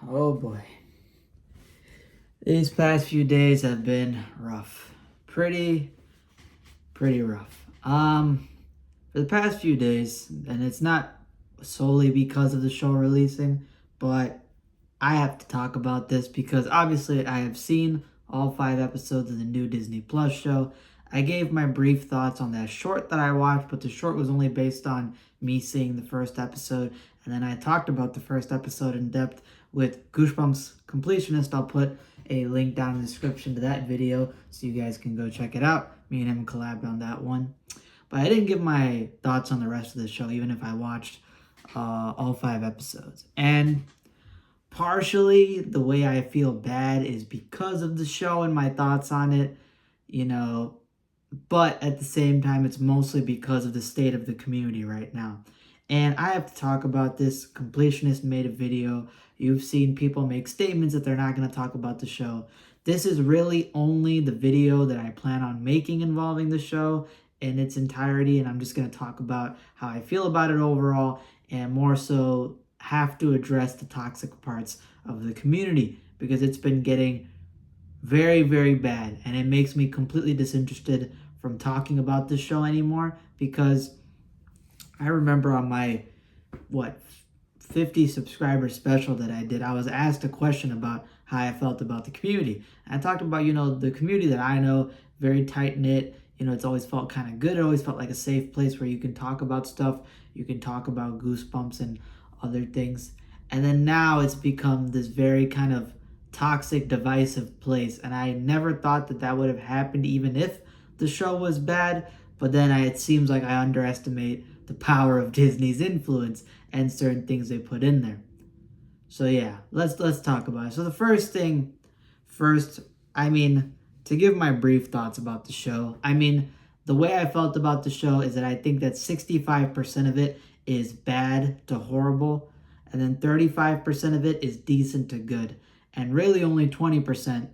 Oh boy. These past few days have been rough. Pretty rough. For the past few days, and it's not solely because of the show releasing, but I have to talk about this because obviously I have seen all 5 episodes of the new Disney Plus show. I gave my brief thoughts on that short that I watched, but the short was only based on me seeing the first episode. And then I talked about the first episode in depth with Goosebumps Completionist. I'll put a link down in the description to that video so you guys can go check it out. Me and him collabed on that one. But I didn't give my thoughts on the rest of the show, even if I watched all 5 episodes. And partially the way I feel bad is because of the show and my thoughts on it, you know, but at the same time, it's mostly because of the state of the community right now. And I have to talk about this. Completionist made a video. You've seen people make statements that they're not going to talk about the show. This is really only the video that I plan on making involving the show in its entirety, and I'm just going to talk about how I feel about it overall, and more so have to address the toxic parts of the community because it's been getting very, very bad, and it makes me completely disinterested from talking about this show anymore because I remember on my 50 subscriber special that I did, I was asked a question about how I felt about the community. I talked about, the community that I know, very tight knit. It's always felt kind of good. It always felt like a safe place where you can talk about stuff. You can talk about Goosebumps and other things. And then now it's become this very kind of toxic, divisive place. And I never thought that that would have happened even if the show was bad. But then it seems like I underestimate the power of Disney's influence and certain things they put in there. So yeah, let's talk about it. So the first, to give my brief thoughts about the show, the way I felt about the show is that I think that 65% of it is bad to horrible, and then 35% of it is decent to good. And really only 20%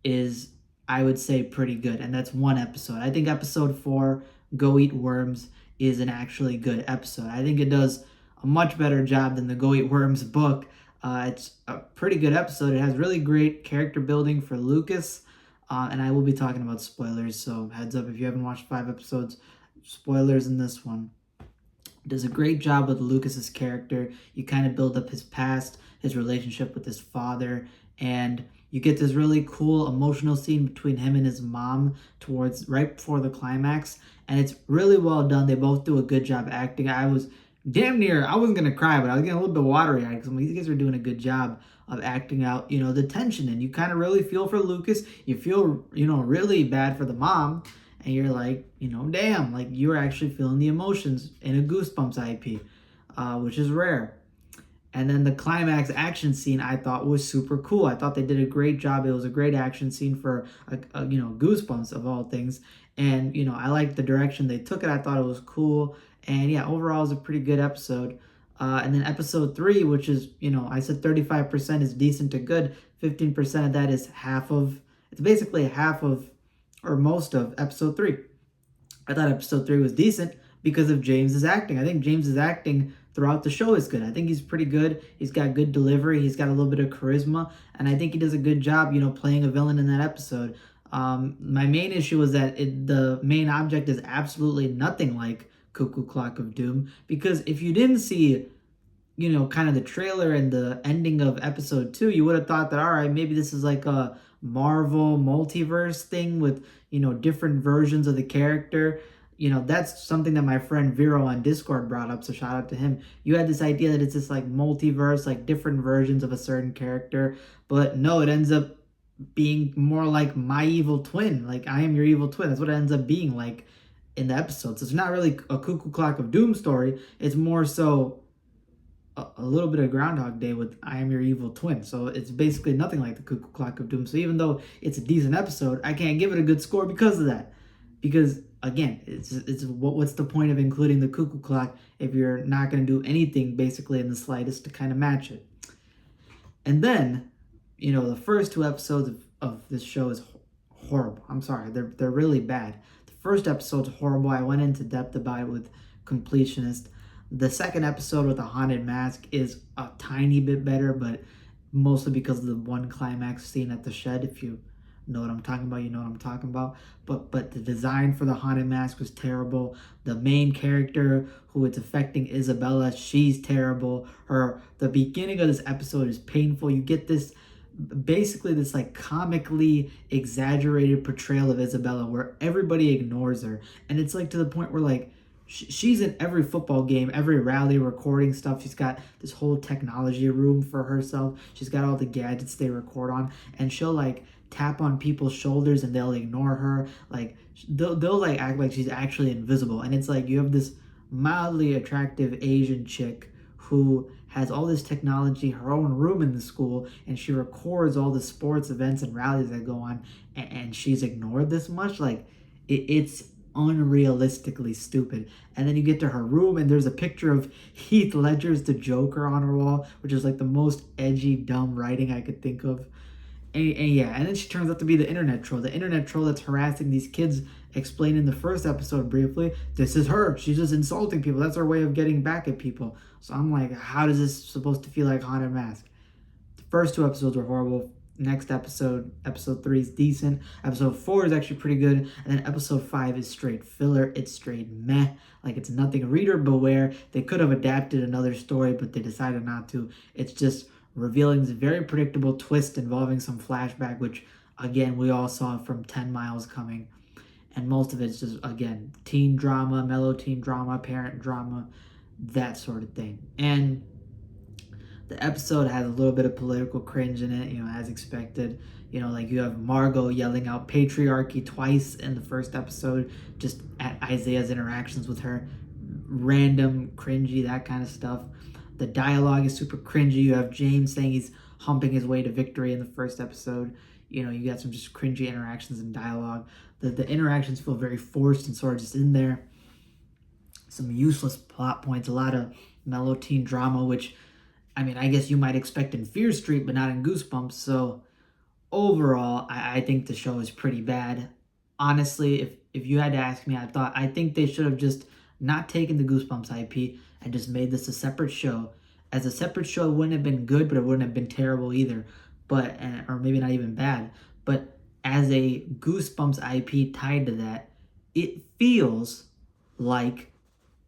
is, I would say, pretty good. And that's one episode. I think episode 4, Go Eat Worms, is an actually good episode. I think it does a much better job than the Go Eat Worms book. It's a pretty good episode. It has really great character building for Lucas. And I will be talking about spoilers, so heads up if you haven't watched 5 episodes, spoilers in this one. It does a great job with Lucas's character. You kind of build up his past, his relationship with his father, and you get this really cool emotional scene between him and his mom towards right before the climax, and it's really well done. They both do a good job acting. I was damn near, I wasn't going to cry, but I was getting a little bit watery-eyed because these guys are doing a good job of acting out, the tension, and you kind of really feel for Lucas. You feel, really bad for the mom, and you're like, damn, like you're actually feeling the emotions in a Goosebumps IP, which is rare. And then the climax action scene I thought was super cool. I thought they did a great job. It was a great action scene for, Goosebumps of all things. And, I liked the direction they took it. I thought it was cool. And yeah, overall it was a pretty good episode. And then episode 3, which is, I said 35% is decent to good. 15% of that is it's basically half of, or most of episode 3. I thought episode 3 was decent because of James's acting. I think James's acting throughout the show is good. I think he's pretty good. He's got good delivery. He's got a little bit of charisma. And I think he does a good job, playing a villain in that episode. My main issue was that the main object is absolutely nothing like Cuckoo Clock of Doom, because if you didn't see, kind of the trailer and the ending of episode 2, you would have thought that, all right, maybe this is like a Marvel multiverse thing with, different versions of the character. That's something that my friend Vero on Discord brought up, so shout out to him. You had this idea that it's this like multiverse, like different versions of a certain character, but no, it ends up being more like my evil twin, like I am your evil twin. That's what it ends up being like in the episode. So it's not really a Cuckoo Clock of Doom story. It's more so a little bit of Groundhog Day with I am your evil twin. So it's basically nothing like the Cuckoo Clock of Doom. So even though it's a decent episode, I can't give it a good score because of that. Because again, it's what's the point of including the Cuckoo Clock if you're not going to do anything basically in the slightest to kind of match it? And then, the first 2 episodes of this show is horrible. I'm sorry, they're really bad. The first episode's horrible. I went into depth about it with Completionist. The second episode with the haunted mask is a tiny bit better, but mostly because of the one climax scene at the shed. If you know what I'm talking about, you know what I'm talking about. But the design for the haunted mask was terrible. The main character who it's affecting, Isabella, she's terrible. The beginning of this episode is painful. You get this basically this like comically exaggerated portrayal of Isabella where everybody ignores her, and it's like to the point where like she's in every football game, every rally, recording stuff. She's got this whole technology room for herself. She's got all the gadgets they record on, and she'll like tap on people's shoulders and they'll ignore her. Like they'll like act like she's actually invisible, and it's like you have this mildly attractive Asian chick who has all this technology, her own room in the school, and she records all the sports events and rallies that go on, and she's ignored this much. Like it's unrealistically stupid. And then you get to her room and there's a picture of Heath Ledger's The Joker on her wall, which is like the most edgy, dumb writing I could think of. And yeah, and then she turns out to be the internet troll. The internet troll that's harassing these kids, explained in the first episode briefly. This is her. She's just insulting people. That's her way of getting back at people. So I'm like, how does this supposed to feel like Haunted Mask? The first two episodes were horrible. Next episode, episode 3 is decent. Episode 4 is actually pretty good. And then episode 5 is straight filler. It's straight meh. Like it's nothing. Reader beware. They could have adapted another story, but they decided not to. It's just revealing this very predictable twist involving some flashback, which again we all saw from 10 Miles coming. And most of it's just, again, teen drama, mellow teen drama, parent drama, that sort of thing. And the episode has a little bit of political cringe in it, as expected. Like you have Margot yelling out patriarchy twice in the first episode, just at Isaiah's interactions with her. Random, cringy, that kind of stuff. The dialogue is super cringy. You have James saying he's humping his way to victory in the first episode. You got some just cringy interactions and dialogue. The interactions feel very forced and sort of just in there. Some useless plot points, a lot of mellow teen drama, which, I guess you might expect in Fear Street, but not in Goosebumps. So overall, I think the show is pretty bad. Honestly, if you had to ask me, I think they should have just not taken the Goosebumps IP and just made this a separate show. As a separate show, it wouldn't have been good, but it wouldn't have been terrible either. Or maybe not even bad. But as a Goosebumps IP tied to that, it feels like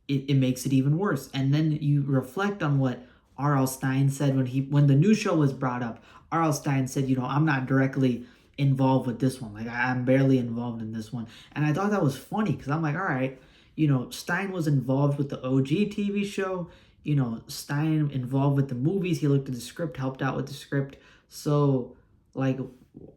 it makes it even worse. And then you reflect on what R.L. Stine said when the new show was brought up. R.L. Stine said, I'm not directly involved with this one. Like I'm barely involved in this one. And I thought that was funny because I'm like, all right, Stine was involved with the OG TV show. Stine involved with the movies. He looked at the script, helped out with the script. So, like,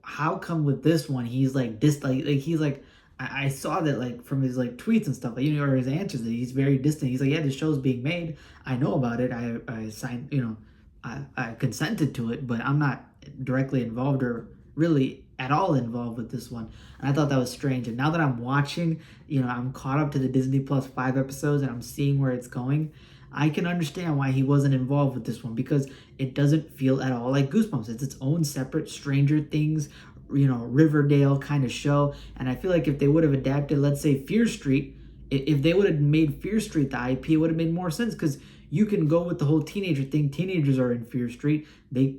how come with this one he's like he's like, I saw that like from his like tweets and stuff, like, or his answers, that he's very distant. He's like, yeah, this show's being made. I know about it. I signed, I consented to it, but I'm not directly involved or really at all involved with this one. And I thought that was strange. And now that I'm watching, I'm caught up to the Disney Plus 5 episodes and I'm seeing where it's going, I can understand why he wasn't involved with this one, because it doesn't feel at all like Goosebumps. It's its own separate Stranger Things, Riverdale kind of show. And I feel like if they would have adapted, let's say, Fear Street, if they would have made Fear Street the IP, it would have made more sense, because you can go with the whole teenager thing. Teenagers are in Fear Street. They,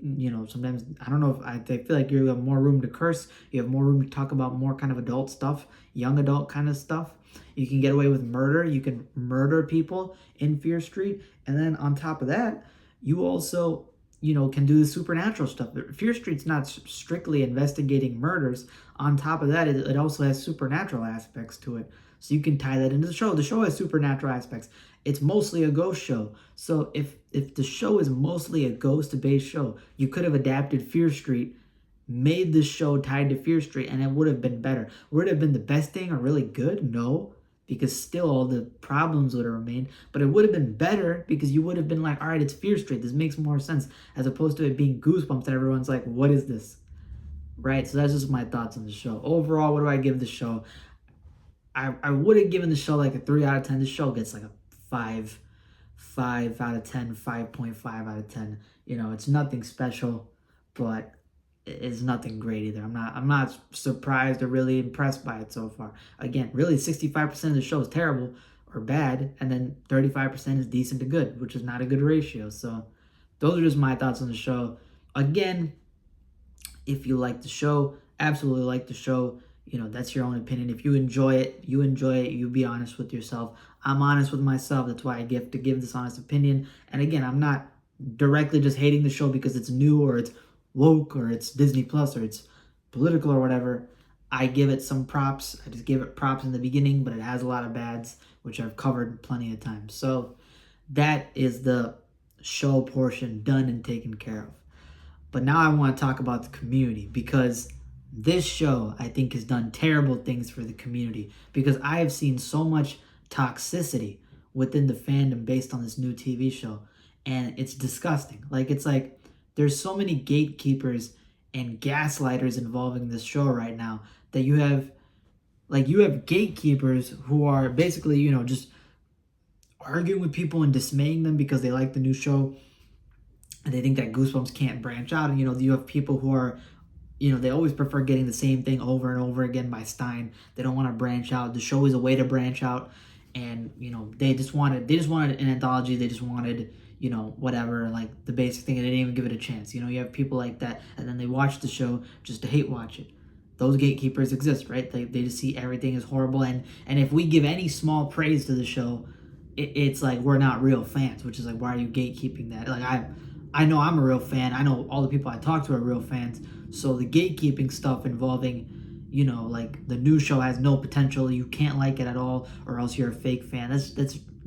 sometimes, I don't know if I feel like you have more room to curse. You have more room to talk about more kind of adult stuff, young adult kind of stuff. You can get away with murder. You can murder people in Fear Street. And then on top of that, you also, can do the supernatural stuff. Fear Street's not strictly investigating murders. On top of that, it also has supernatural aspects to it. So you can tie that into the show. The show has supernatural aspects. It's mostly a ghost show. So if the show is mostly a ghost-based show, you could have adapted Fear Street, made this show tied to Fear Street, and it would have been better. Would it have been the best thing or really good? No, because still all the problems would have remained. But it would have been better because you would have been like, all right, it's Fear Street. This makes more sense, as opposed to it being Goosebumps and everyone's like, what is this? Right? So that's just my thoughts on the show. Overall, what do I give the show? I would have given the show like a 3 out of 10. The show gets like a 5 out of 10, 5.5 out of 10. It's nothing special, but it's nothing great either. I'm not surprised or really impressed by it so far. Again, really 65% of the show is terrible or bad, and then 35% is decent to good, which is not a good ratio. So those are just my thoughts on the show. Again, if you like the show, absolutely like the show. That's your own opinion. If you enjoy it, you enjoy it. You be honest with yourself. I'm honest with myself. That's why I get to give this honest opinion. And again, I'm not directly just hating the show because it's new or it's woke or it's Disney Plus or it's political or whatever. I give it some props. I just give it props in the beginning, but it has a lot of bads, which I've covered plenty of times. So that is the show portion done and taken care of. But now I want to talk about the community, because this show, I think, has done terrible things for the community, because I have seen so much toxicity within the fandom based on this new TV show, and it's disgusting. It's like there's so many gatekeepers and gaslighters involving this show right now that you have gatekeepers who are basically, just arguing with people and dismaying them because they like the new show. And they think that Goosebumps can't branch out. And, you have people who are, they always prefer getting the same thing over and over again by Stein. They don't want to branch out. The show is a way to branch out. And, they just wanted an anthology. They just wanted, whatever, like the basic thing. And they didn't even give it a chance. You have people like that. And then they watch the show just to hate watch it. Those gatekeepers exist, right? They just see everything as horrible. And if we give any small praise to the show, it's like we're not real fans, which is like, why are you gatekeeping that? I know I'm a real fan. I know all the people I talk to are real fans. So the gatekeeping stuff involving, the new show has no potential. You can't like it at all, or else you're a fake fan. That's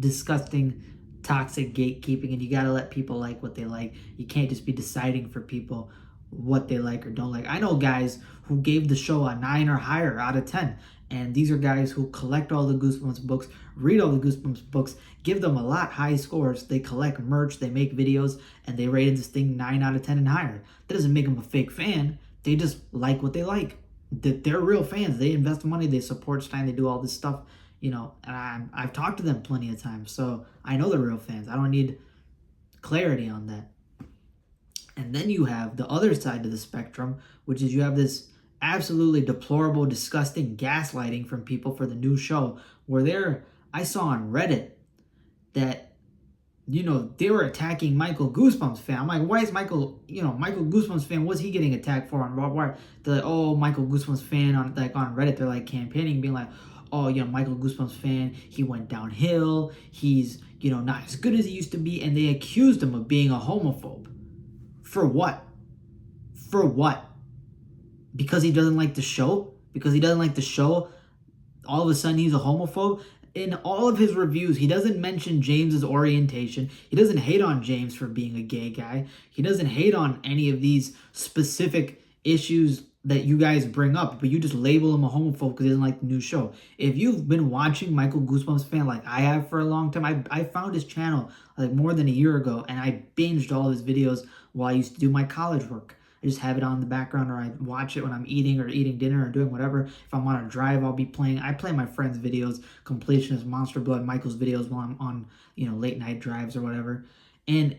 disgusting, toxic gatekeeping, and you gotta let people like what they like. You can't just be deciding for people what they like or don't like. I know guys who gave the show a 9 or higher out of 10. And these are guys who collect all the Goosebumps books, read all the Goosebumps books, give them a lot high scores. They collect merch, they make videos, and they rated this thing 9 out of 10 and higher. That doesn't make them a fake fan. They just like what they like. They're real fans. They invest money, they support Stein, they do all this stuff, and I've talked to them plenty of times. So I know they're real fans. I don't need clarity on that. And then you have the other side of the spectrum, which is you have this absolutely deplorable, disgusting gaslighting from people for the new show, where I saw on Reddit that, they were attacking Michael Goosebumps fan. I'm like, why is Michael Goosebumps fan, what's he getting attacked for? Why? They're like, oh, Michael Goosebumps fan on Reddit, they're like campaigning, being like, oh, Michael Goosebumps fan, he went downhill, he's, not as good as he used to be, and they accused him of being a homophobe. For what? For what? Because he doesn't like the show? Because he doesn't like the show, all of a sudden he's a homophobe? In all of his reviews, he doesn't mention James's orientation. He doesn't hate on James for being a gay guy. He doesn't hate on any of these specific issues that you guys bring up, but you just label him a homophobe because he doesn't like the new show. If you've been watching Michael Goosebumps fan like I have for a long time, I found his channel like more than a year ago, and I binged all his videos while I used to do my college work. I just have it on the background, or I watch it when I'm eating dinner or doing whatever. If I'm on a drive, I'll be playing. I play my friends' videos, Completionist, Monster Blood, Michael's videos while I'm on, late night drives or whatever. And,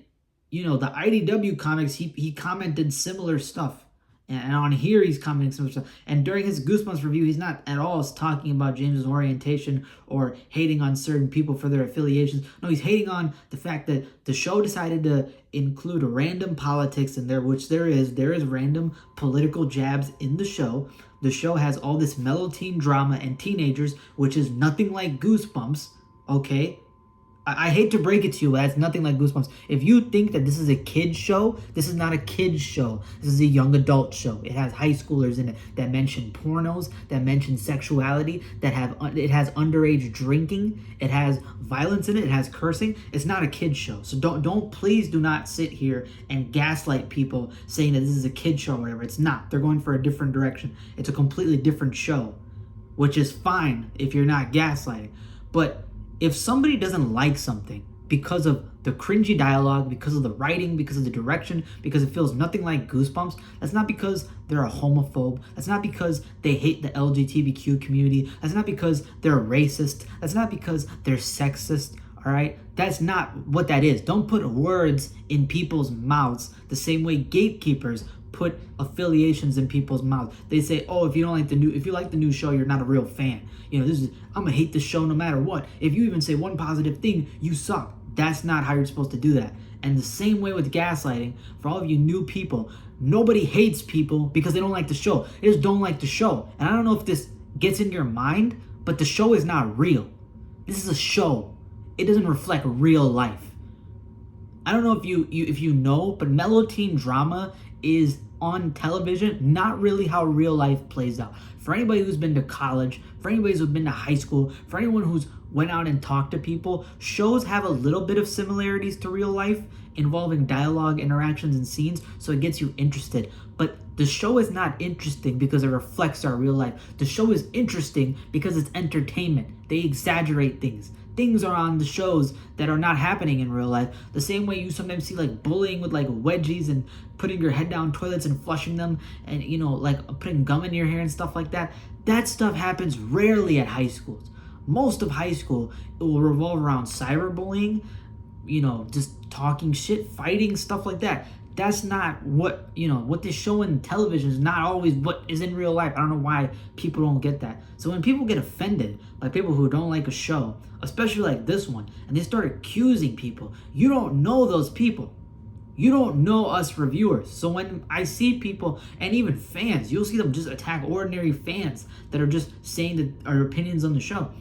the IDW comics, he commented similar stuff. And on here, he's commenting similar stuff. And during his Goosebumps review, he's not at all talking about James's orientation or hating on certain people for their affiliations. No, he's hating on the fact that the show decided to include random politics in there, which there is. There is random political jabs in the show. The show has all this mellow teen drama and teenagers, which is nothing like Goosebumps, okay? I hate to break it to you, but that's nothing like Goosebumps. If you think that this is a kid's show, this is not a kid's show. This is a young adult show. It has high schoolers in it that mention pornos, that mention sexuality, it has underage drinking, it has violence in it, it has cursing. It's not a kid's show. So please do not sit here and gaslight people saying that this is a kid's show or whatever. It's not. They're going for a different direction. It's a completely different show, which is fine if you're not gaslighting. But if somebody doesn't like something because of the cringy dialogue, because of the writing, because of the direction, because it feels nothing like Goosebumps, that's not because they're a homophobe. That's not because they hate the LGBTQ community. That's not because they're racist. That's not because they're sexist, all right? That's not what that is. Don't put words in people's mouths the same way gatekeepers put affiliations in people's mouths. They say, oh, if you like the new show, you're not a real fan. I'm gonna hate this show no matter what. If you even say one positive thing, you suck. That's not how you're supposed to do that. And the same way with gaslighting, for all of you new people, nobody hates people because they don't like the show. They just don't like the show. And I don't know if this gets in your mind, but the show is not real. This is a show. It doesn't reflect real life. I don't know if you know, but mellow teen drama is on television not really how real life plays out. For anybody who's been to college, for anybody who's been to high school, for anyone who's went out and talked to people, shows have a little bit of similarities to real life involving dialogue, interactions, and scenes, so it gets you interested. But the show is not interesting because it reflects our real life. The show is interesting because it's entertainment. They exaggerate things. Things are on the shows that are not happening in real life. The same way you sometimes see like bullying with like wedgies and putting your head down toilets and flushing them, and like putting gum in your hair and stuff like that. That stuff happens rarely at high schools. Most of high school, it will revolve around cyberbullying, just talking shit, fighting, stuff like that. That's not what they show in television is not always what is in real life. I don't know why people don't get that. So when people get offended by people who don't like a show, especially like this one, and they start accusing people, you don't know those people. You don't know us reviewers. So when I see people, and even fans, you'll see them just attack ordinary fans that are just saying that our opinions on the show.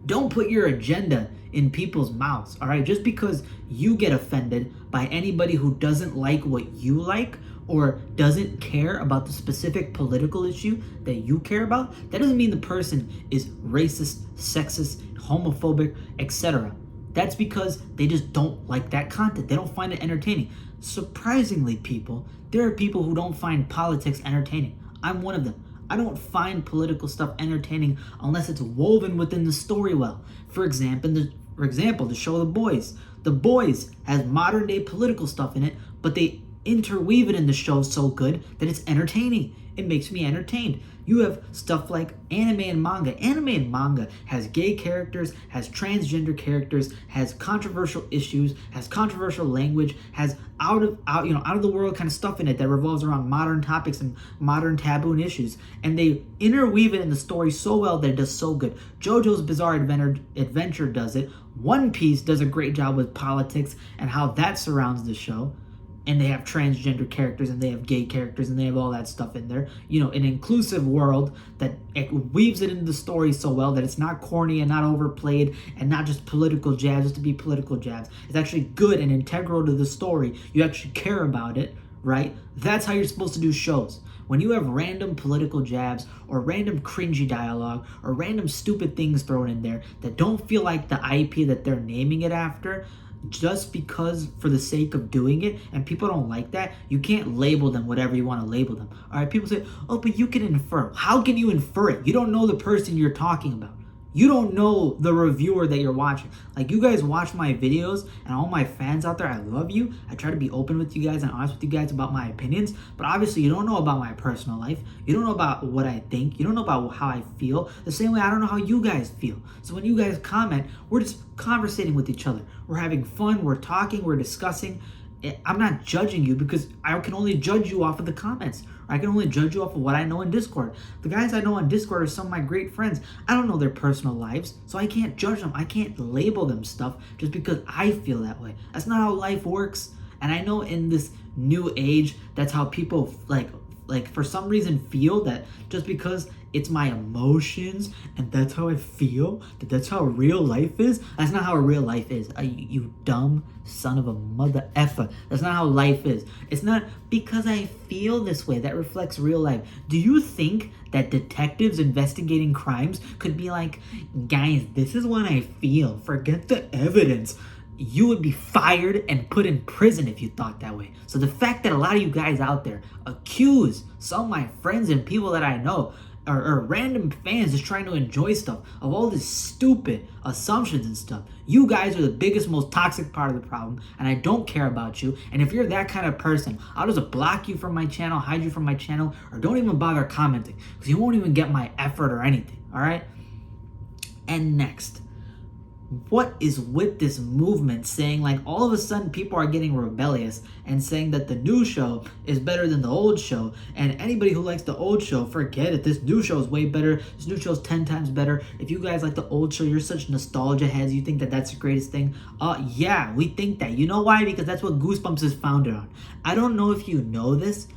Don't put your agenda in people's mouths, all right? Just because you get offended by anybody who doesn't like what you like or doesn't care about the specific political issue that you care about, that doesn't mean the person is racist, sexist, homophobic, etc. That's because they just don't like that content. They don't find it entertaining. Surprisingly, people, there are people who don't find politics entertaining. I'm one of them. I don't find political stuff entertaining unless it's woven within the story well. For example, the show The Boys. The Boys has modern day political stuff in it, but they interweave it in the show so good that it's entertaining. It makes me entertained. You have stuff like anime and manga. Anime and manga has gay characters, has transgender characters, has controversial issues, has controversial language, has out of the world kind of stuff in it that revolves around modern topics and modern taboo issues. And they interweave it in the story so well that it does so good. JoJo's Bizarre Adventure does it. One Piece does a great job with politics and how that surrounds the show. And they have transgender characters, and they have gay characters, and they have all that stuff in there. An inclusive world that it weaves it into the story so well that it's not corny and not overplayed and not just political jabs just to be political jabs. It's actually good and integral to the story. You actually care about it, right? That's how you're supposed to do shows. When you have random political jabs or random cringy dialogue or random stupid things thrown in there that don't feel like the IP that they're naming it after, just because for the sake of doing it, and people don't like that, you can't label them whatever you want to label them. All right, people say, oh, but you can infer. How can you infer it? You don't know the person you're talking about. You don't know the reviewer that you're watching. Like, you guys watch my videos, and all my fans out there, I love you. I try to be open with you guys and honest with you guys about my opinions, but obviously you don't know about my personal life. You don't know about what I think. You don't know about how I feel. The same way I don't know how you guys feel. So when you guys comment, we're just conversating with each other. We're having fun. We're talking. We're discussing. I'm not judging you because I can only judge you off of the comments. I can only judge you off of what I know in Discord. The guys I know on Discord are some of my great friends. I don't know their personal lives, so I can't judge them. I can't label them stuff just because I feel that way. That's not how life works. And I know in this new age, that's how people like for some reason feel that just because it's my emotions and that's how I feel, that's how real life is. That's not how real life is. You dumb son of a mother effer. That's not how life is. It's not because I feel this way that reflects real life. Do you think that detectives investigating crimes could be like, guys, this is what I feel. Forget the evidence. You would be fired and put in prison if you thought that way. So the fact that a lot of you guys out there accuse some of my friends and people that I know or random fans just trying to enjoy stuff of all this stupid assumptions and stuff, you guys are the biggest, most toxic part of the problem, and I don't care about you. And if you're that kind of person, I'll just block you from my channel, hide you from my channel, or don't even bother commenting because you won't even get my effort or anything, all right? And next, What is with this movement saying, like, all of a sudden people are getting rebellious and saying that the new show is better than the old show, and anybody who likes the old show, forget it, this new show is way better, this new show is 10 times better. If you guys like the old show, you're such nostalgia heads, you think that that's the greatest thing. Yeah, we think that. You know why? Because that's what Goosebumps is founded on. I don't know if you know this,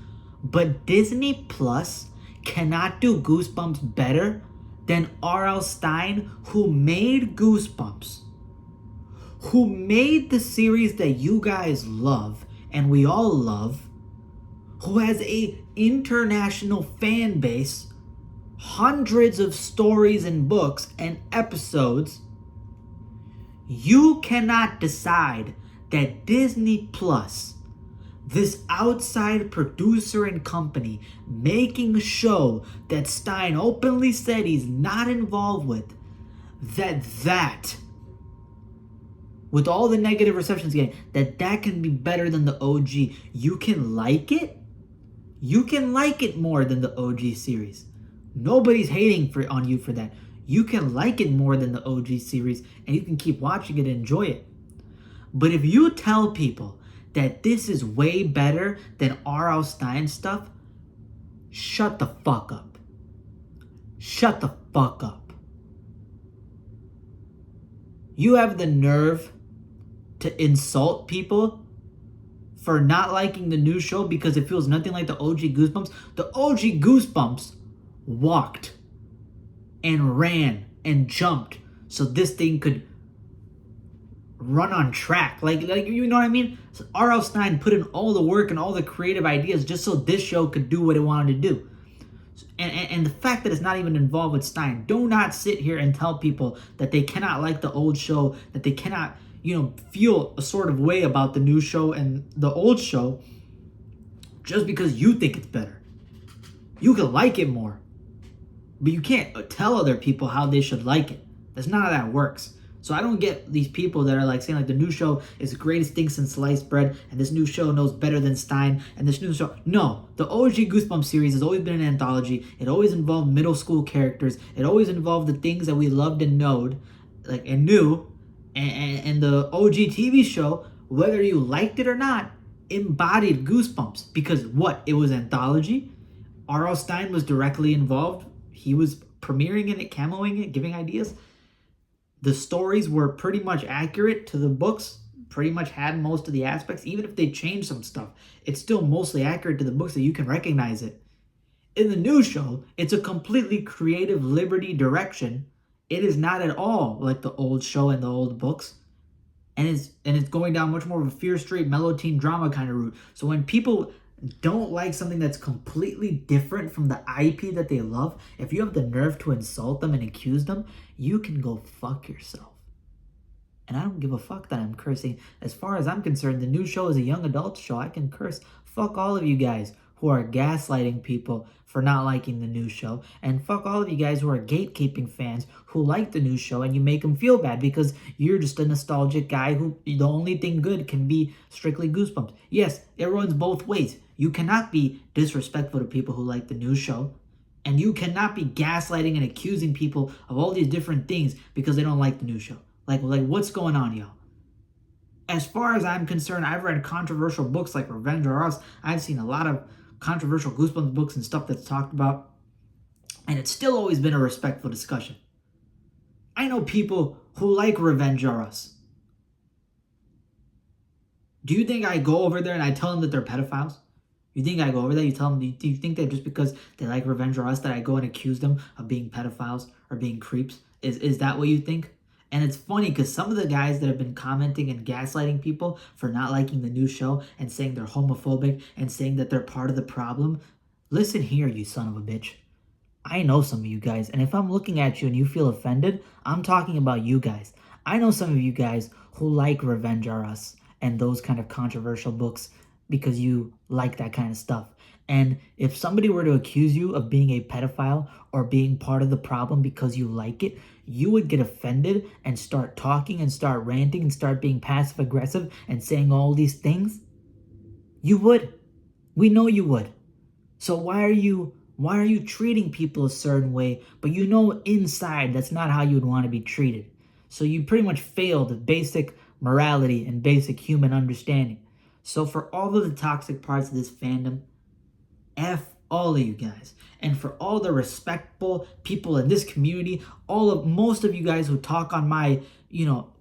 but Disney Plus cannot do Goosebumps better than R.L. Stine, who made Goosebumps, who made the series that you guys love and we all love, who has a international fan base, hundreds of stories and books and episodes. You cannot decide that Disney Plus, this outside producer and company, making a show that Stein openly said he's not involved with, that with all the negative receptions getting, that can be better than the OG. You can like it. You can like it more than the OG series. Nobody's hating on you for that. You can like it more than the OG series, and you can keep watching it and enjoy it. But if you tell people that this is way better than R.L. Stine stuff, shut the fuck up. Shut the fuck up. You have the nerve to insult people for not liking the new show because it feels nothing like the OG Goosebumps. The OG Goosebumps walked and ran and jumped so this thing could run on track, like you know what I mean? So R.L. Stine put in all the work and all the creative ideas just so this show could do what it wanted to do. And the fact that it's not even involved with Stein, do not sit here and tell people that they cannot like the old show, that they cannot, feel a sort of way about the new show and the old show just because you think it's better. You can like it more, but you can't tell other people how they should like it. That's not how that works. So I don't get these people that are like saying like the new show is the greatest thing since sliced bread and this new show knows better than Stein and this new show. No, the OG Goosebumps series has always been an anthology. It always involved middle school characters. It always involved the things that we loved and knew. And the OG TV show, whether you liked it or not, embodied Goosebumps because what? It was anthology. R.L. Stine was directly involved. He was premiering in it, camoing it, giving ideas. The stories were pretty much accurate to the books, pretty much had most of the aspects. Even if they changed some stuff, it's still mostly accurate to the books that you can recognize it. In the new show, it's a completely creative liberty direction. It is not at all like the old show and the old books. And it's going down much more of a Fear Street mellow teen drama kind of route. So when people don't like something that's completely different from the IP that they love, if you have the nerve to insult them and accuse them, you can go fuck yourself. And I don't give a fuck that I'm cursing. As far as I'm concerned, the new show is a young adult show. I can curse. Fuck all of you guys who are gaslighting people for not liking the new show. And fuck all of you guys who are gatekeeping fans who like the new show and you make them feel bad because you're just a nostalgic guy who the only thing good can be strictly Goosebumps. Yes, it runs both ways. You cannot be disrespectful to people who like the new show. And you cannot be gaslighting and accusing people of all these different things because they don't like the new show. Like what's going on, y'all? As far as I'm concerned, I've read controversial books like Revenge or Us. I've seen a lot of controversial Goosebumps books and stuff that's talked about. And it's still always been a respectful discussion. I know people who like Revenge or Us. Do you think I go over there and I tell them that they're pedophiles? You think I go over there, you tell them, do you think that just because they like Revenge or Us that I go and accuse them of being pedophiles or being creeps? Is that what you think? And it's funny because some of the guys that have been commenting and gaslighting people for not liking the new show and saying they're homophobic and saying that they're part of the problem, listen here, you son of a bitch. I know some of you guys, and if I'm looking at you and you feel offended, I'm talking about you guys. I know some of you guys who like Revenge or Us and those kind of controversial books because you like that kind of stuff. And if somebody were to accuse you of being a pedophile or being part of the problem because you like it, you would get offended and start talking and start ranting and start being passive aggressive and saying all these things. You would. We know you would. So why are you treating people a certain way, but you know inside that's not how you would want to be treated? So you pretty much failed basic morality and basic human understanding. So for all of the toxic parts of this fandom, F all of you guys. And for all the respectful people in this community, most of you guys who talk on my,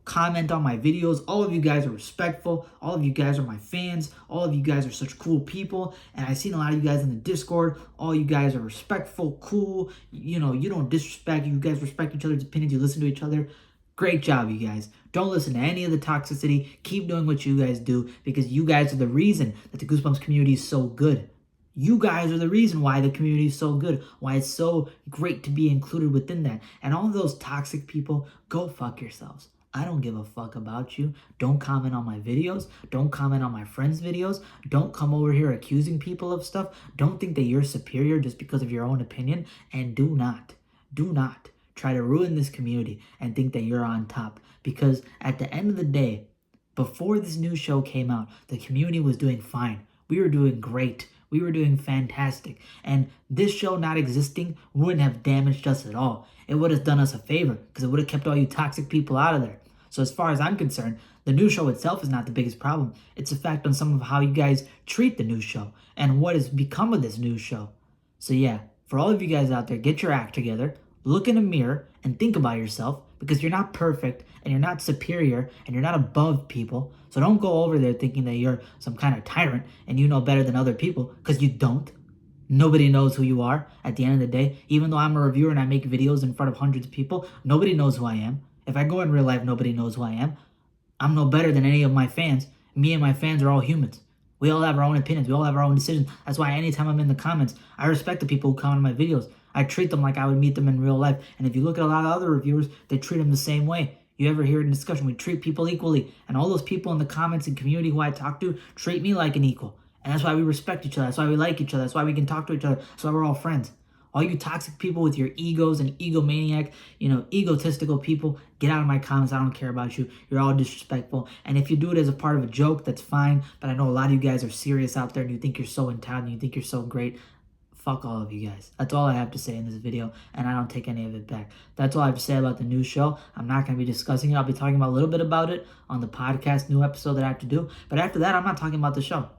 comment on my videos, all of you guys are respectful. All of you guys are my fans. All of you guys are such cool people. And I've seen a lot of you guys in the Discord. All you guys are respectful, cool. You don't disrespect. You guys respect each other's opinions. You listen to each other. Great job, you guys. Don't listen to any of the toxicity. Keep doing what you guys do because you guys are the reason that the Goosebumps community is so good. You guys are the reason why the community is so good, why it's so great to be included within that. And all of those toxic people, go fuck yourselves. I don't give a fuck about you. Don't comment on my videos. Don't comment on my friends' videos. Don't come over here accusing people of stuff. Don't think that you're superior just because of your own opinion. And do not try to ruin this community and think that you're on top. Because at the end of the day, before this new show came out, the community was doing fine. We were doing great. We were doing fantastic. And this show not existing wouldn't have damaged us at all. It would have done us a favor because it would have kept all you toxic people out of there. So as far as I'm concerned, the new show itself is not the biggest problem. It's a fact on some of how you guys treat the new show and what has become of this new show. So yeah, for all of you guys out there, get your act together, look in a mirror and think about yourself because you're not perfect and you're not superior and you're not above people. So don't go over there thinking that you're some kind of tyrant and you know better than other people because you don't. Nobody knows who you are at the end of the day. Even though I'm a reviewer and I make videos in front of hundreds of people, nobody knows who I am. If I go in real life, nobody knows who I am. I'm no better than any of my fans. Me and my fans are all humans. We all have our own opinions. We all have our own decisions. That's why anytime I'm in the comments, I respect the people who comment on my videos. I treat them like I would meet them in real life. And if you look at a lot of other reviewers, they treat them the same way. You ever hear it in discussion, we treat people equally. And all those people in the comments and community who I talk to treat me like an equal. And that's why we respect each other. That's why we like each other. That's why we can talk to each other. That's why we're all friends. All you toxic people with your egos and egomaniac, egotistical people, get out of my comments. I don't care about you. You're all disrespectful. And if you do it as a part of a joke, that's fine. But I know a lot of you guys are serious out there and you think you're so entitled and you think you're so great. Fuck all of you guys. That's all I have to say in this video, and I don't take any of it back. That's all I have to say about the new show. I'm not going to be discussing it. I'll be talking about a little bit about it on the podcast, new episode that I have to do. But after that, I'm not talking about the show.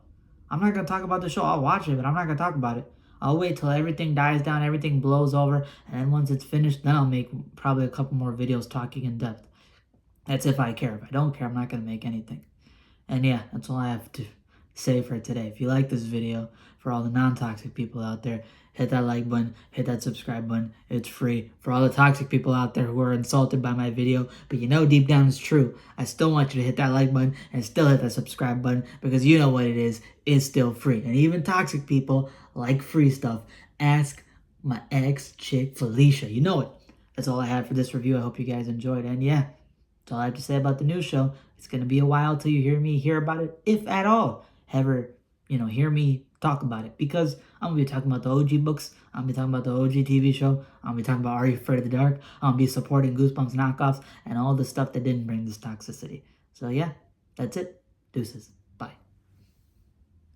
I'm not going to talk about the show. I'll watch it, but I'm not going to talk about it. I'll wait till everything dies down, everything blows over, and then once it's finished, then I'll make probably a couple more videos talking in depth. That's if I care. If I don't care, I'm not going to make anything. And yeah, that's all I have to say for today. If you like this video, for all the non-toxic people out there, hit that like button, hit that subscribe button. It's free. For all the toxic people out there who are insulted by my video, but deep down it's true, I still want you to hit that like button and still hit that subscribe button because you know what it is. It's still free. And even toxic people like free stuff. Ask my ex-chick Felicia. You know it. That's all I have for this review. I hope you guys enjoyed. And yeah, that's all I have to say about the new show. It's going to be a while till you hear about it, if at all. Ever, hear me talk about it, because I'm going to be talking about the OG books, I'm going to be talking about the OG TV show, I'm going to be talking about Are You Afraid of the Dark, I'm going to be supporting Goosebumps knockoffs, and all the stuff that didn't bring this toxicity. So yeah, that's it. Deuces. Bye.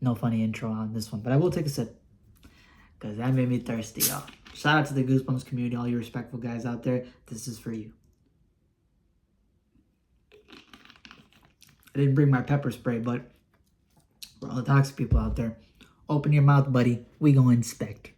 No funny intro on this one, but I will take a sip, because that made me thirsty, y'all. Shout out to the Goosebumps community, all you respectful guys out there. This is for you. I didn't bring my pepper spray, but for all the toxic people out there, open your mouth, buddy. We gonna inspect.